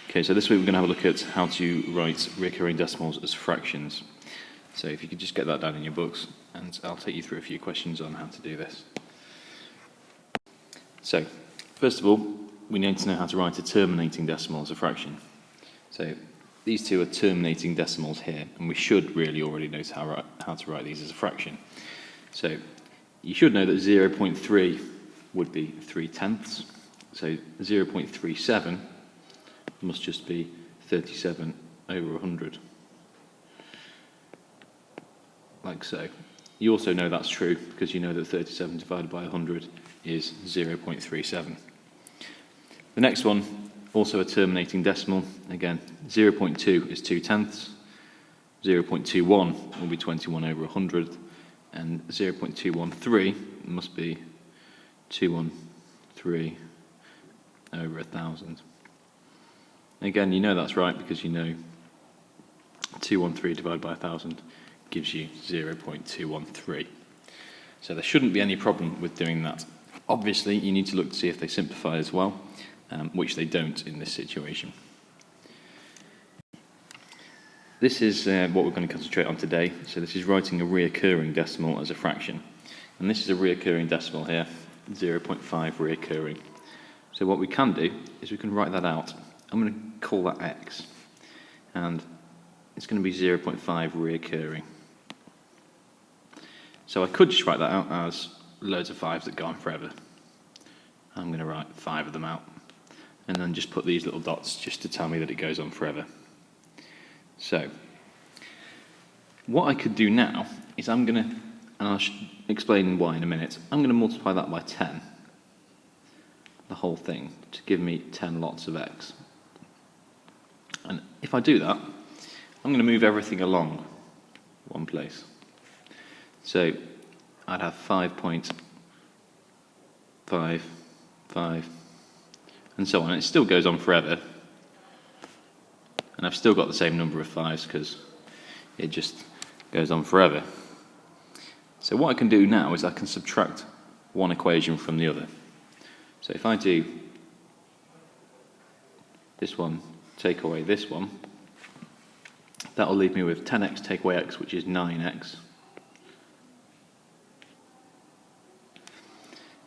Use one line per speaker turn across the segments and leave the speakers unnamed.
Okay, so this week we're going to have a look at how to write recurring decimals as fractions. So if you could just get that down in your books, and I'll take you through a few questions on how to do this. So, first of all, we need to know how to write a terminating decimal as a fraction. So these two are terminating decimals here, and we should really already know how to write these as a fraction. So you should know that 0.3 would be 3/10. So 0.37 must just be 37 over 100. Like so. You also know that's true because you know that 37 divided by 100 is 0.37. The next one, also a terminating decimal. Again, 0.2 is 2/10. 0.21 will be 21 over 100. And 0.213 must be 213 over 1,000. Again, you know that's right because you know 213 divided by 1,000 gives you 0.213. So there shouldn't be any problem with doing that. Obviously, you need to look to see if they simplify as well, which they don't in this situation. This is what we're going to concentrate on today. So this is writing a reoccurring decimal as a fraction. And this is a reoccurring decimal here, 0.5 reoccurring. So what we can do is we can write that out. I'm going to call that x. And it's going to be 0.5 reoccurring. So I could just write that out as loads of 5s that go on forever. I'm going to write 5 of them out. And then just put these little dots just to tell me that it goes on forever. So, what I could do now is I'm going to, and I'll explain why in a minute, I'm going to multiply that by 10, the whole thing, to give me 10 lots of x. And if I do that, I'm going to move everything along one place. So, I'd have 5.55, and so on. It still goes on forever. And I've still got the same number of 5s because it just goes on forever. So what I can do now is I can subtract one equation from the other. So if I do this one, take away this one, that'll leave me with 10x take away x, which is 9x.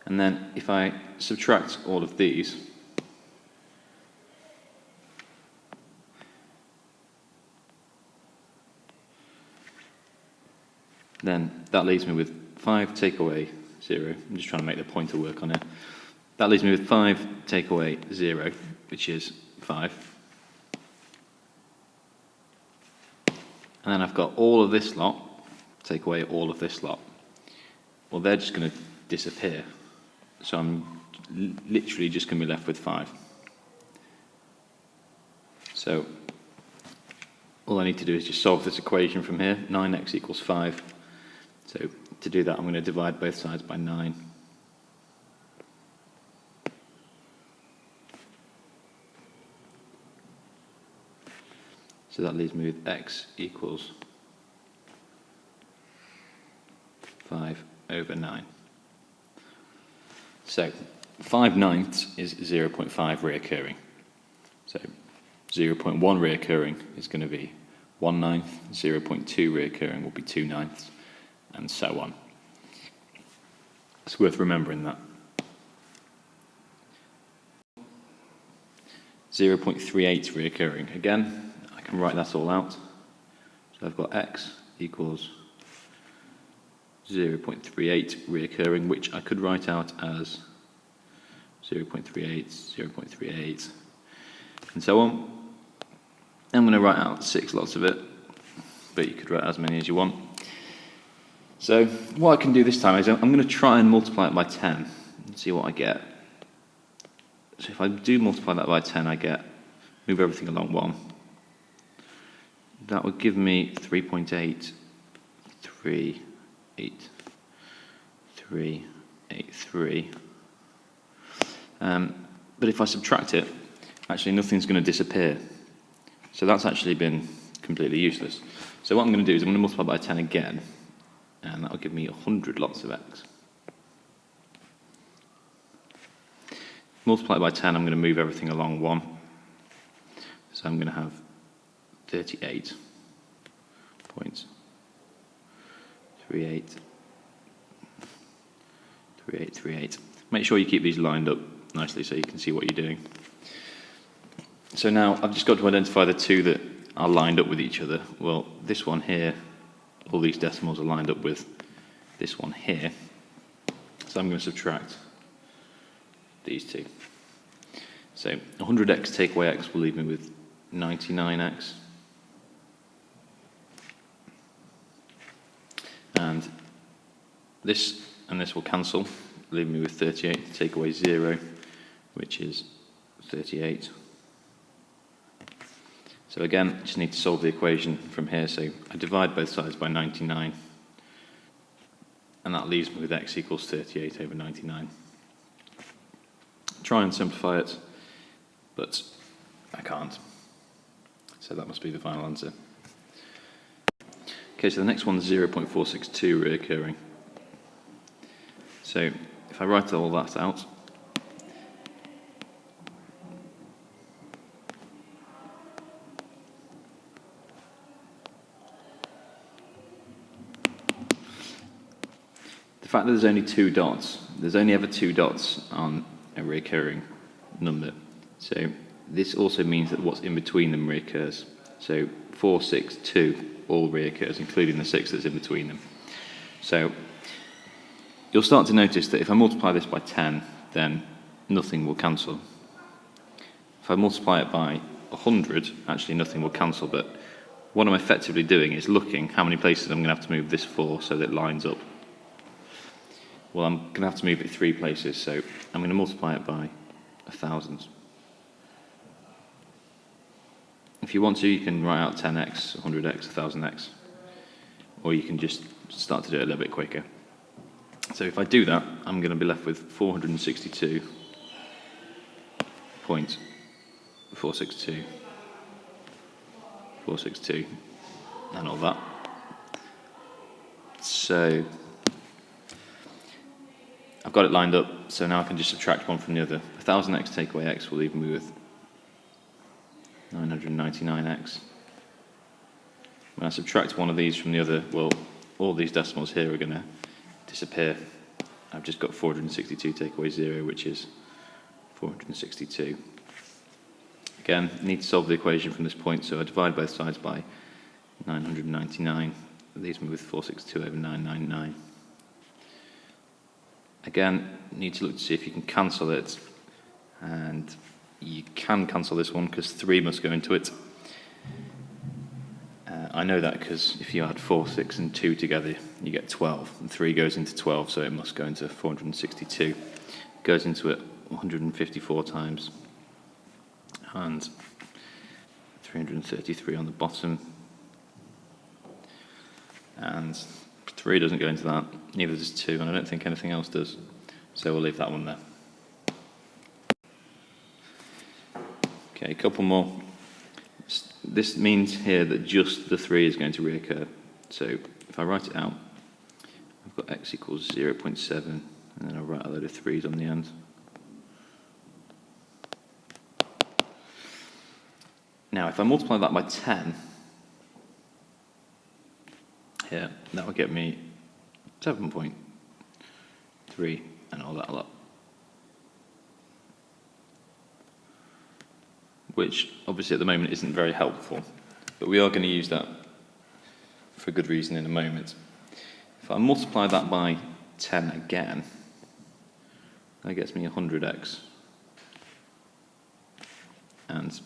And then if I subtract all of these, then that leaves me with 5 take away 0. I'm just trying to make the pointer work on it. That leaves me with 5 take away 0, which is 5. And then I've got all of this lot, take away all of this lot. Well, they're just going to disappear. So I'm literally just going to be left with 5. So all I need to do is just solve this equation from here. 9x equals 5. So to do that, I'm going to divide both sides by 9. So that leaves me with x equals 5 over 9. So 5/9 is 0.5 reoccurring. So 0.1 reoccurring is going to be 1/9. 0.2 reoccurring will be 2/9. And so on. It's worth remembering that. 0.38 reoccurring. Again, I can write that all out. So I've got x equals 0.38 reoccurring, which I could write out as 0.38, 0.38, and so on. I'm going to write out 6 lots of it, but you could write as many as you want. So what I can do this time is I'm going to try and multiply it by 10 and see what I get. So if I do multiply that by 10, I get, move everything along 1. That would give me 3.8383. But if I subtract it, actually nothing's going to disappear. So that's actually been completely useless. So what I'm going to do is I'm going to multiply by 10 again, and that will give me 100 lots of x. Multiply it by 10, I'm going to move everything along 1. So I'm going to have 38.383838. Make sure you keep these lined up nicely so you can see what you're doing. So now I've just got to identify the two that are lined up with each other. Well, this one here, all these decimals are lined up with this one here. So I'm going to subtract these two. So 100x take away x will leave me with 99x. And this will cancel, leaving me with 38. Take away 0, which is 38. So again, I just need to solve the equation from here. So I divide both sides by 99, and that leaves me with x equals 38 over 99. Try and simplify it, but I can't. So that must be the final answer. Okay, so the next one's 0.462 reoccurring. So if I write all that out, the fact that there's only two dots, there's only ever two dots on a recurring number. So this also means that what's in between them reoccurs. So 4, 6, 2 all reoccurs, including the 6 that's in between them. So you'll start to notice that if I multiply this by 10, then nothing will cancel. If I multiply it by 100, actually nothing will cancel, but what I'm effectively doing is looking how many places I'm going to have to move this 4 so that it lines up. Well, I'm going to have to move it 3 places, so I'm going to multiply it by 1,000. If you want to, you can write out 10x, 100x, 1,000x, or you can just start to do it a little bit quicker. So if I do that, I'm going to be left with 462.462, 462, and all that. So I've got it lined up, so now I can just subtract one from the other. 1,000x take away x will leave me with 999x. When I subtract one of these from the other, well, all these decimals here are going to disappear. I've just got 462 take away 0, which is 462. Again, I need to solve the equation from this point, so I divide both sides by 999. That leaves me with 462 over 999. Again, you need to look to see if you can cancel it, and you can cancel this one because 3 must go into it. I know that because if you add 4, 6 and 2 together, you get 12, and 3 goes into 12, so it must go into 462. It goes into it 154 times, and 333 on the bottom, and 3 doesn't go into that, neither does 2, and I don't think anything else does, so we'll leave that one there. Okay, a couple more. This means here that just the 3 is going to reoccur. So if I write it out, I've got x equals 0.7, and then I'll write a load of 3's on the end. Now, if I multiply that by 10, here, that will get me 7.3 and all that lot. Which obviously at the moment isn't very helpful, but we are going to use that for a good reason in a moment. If I multiply that by 10 again, that gets me 100x and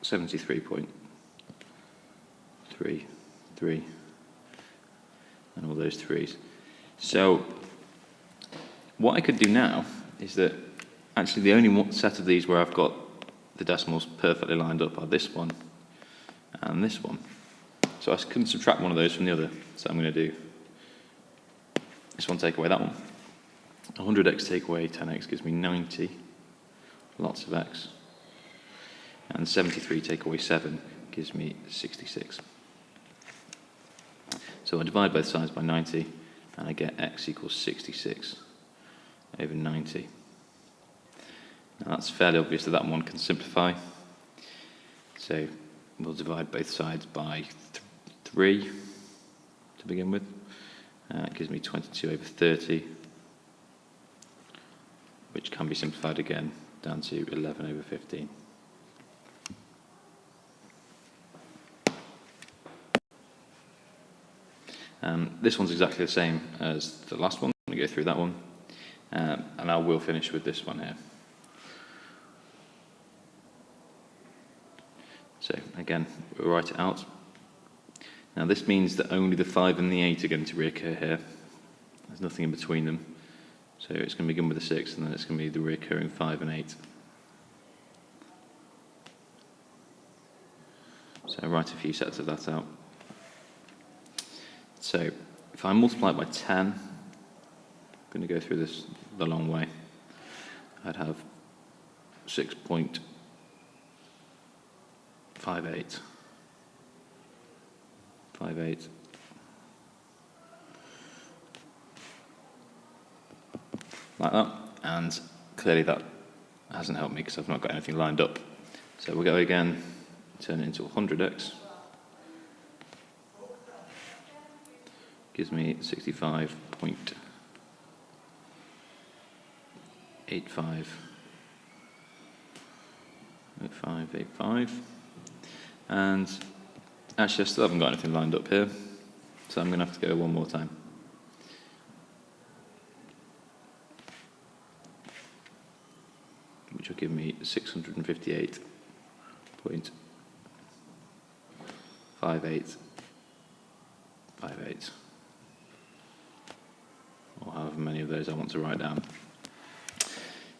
73.33 and all those 3's. So what I could do now is that actually the only set of these where I've got the decimals perfectly lined up are this one and this one. So I can subtract one of those from the other. So I'm going to do this one, take away that one. 100x take away 10x gives me 90, lots of x. And 73 take away 7 gives me 66. So I divide both sides by 90, and I get x equals 66 over 90. Now that's fairly obvious that one can simplify. So we'll divide both sides by 3 to begin with. It gives me 22 over 30, which can be simplified again down to 11 over 15. This one's exactly the same as the last one. I'm going to go through that one, and I will finish with this one here. So again, we'll write it out. Now this means that only the 5 and the 8 are going to reoccur here. There's nothing in between them. So it's going to begin with a 6, and then it's going to be the reoccurring 5 and 8. So I'll write a few sets of that out. So if I multiply it by 10, I'm going to go through this the long way. I'd have 6.58. Like that, and clearly that hasn't helped me because I've not got anything lined up. So we'll go again, turn it into 100x. Gives me 65.85. And actually I still haven't got anything lined up here, so I'm going to have to go one more time. Which will give me 658.5858, or however many of those I want to write down.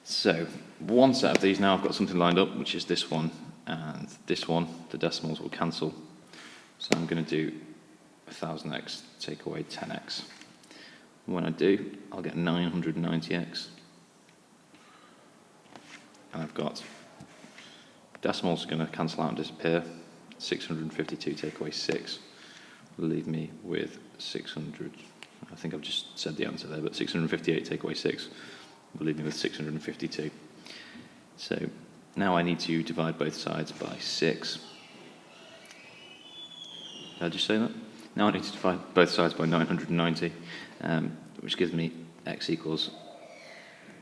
So one set of these now I've got something lined up, which is this one and this one. The decimals will cancel, so I'm going to do 1000x take away 10x. When I do, I'll get 990x. And I've got decimals are going to cancel out and disappear. 652 take away 6 will leave me with 600. I think I've just said the answer there, but 658 take away 6 will leave me with 652. So now I need to divide both sides by 6. Did I just say that? Now I need to divide both sides by 990, which gives me x equals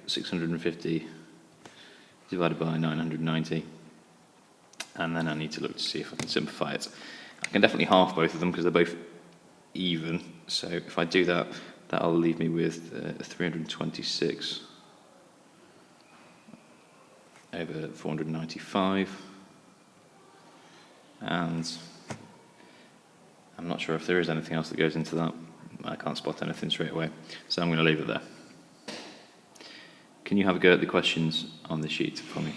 650 divided by 990, and then I need to look to see if I can simplify it. I can definitely half both of them because they're both even, so if I do that, that'll leave me with 326 over 495, and I'm not sure if there is anything else that goes into that. I can't spot anything straight away, so I'm going to leave it there. Can you have a go at the questions on the sheet for me?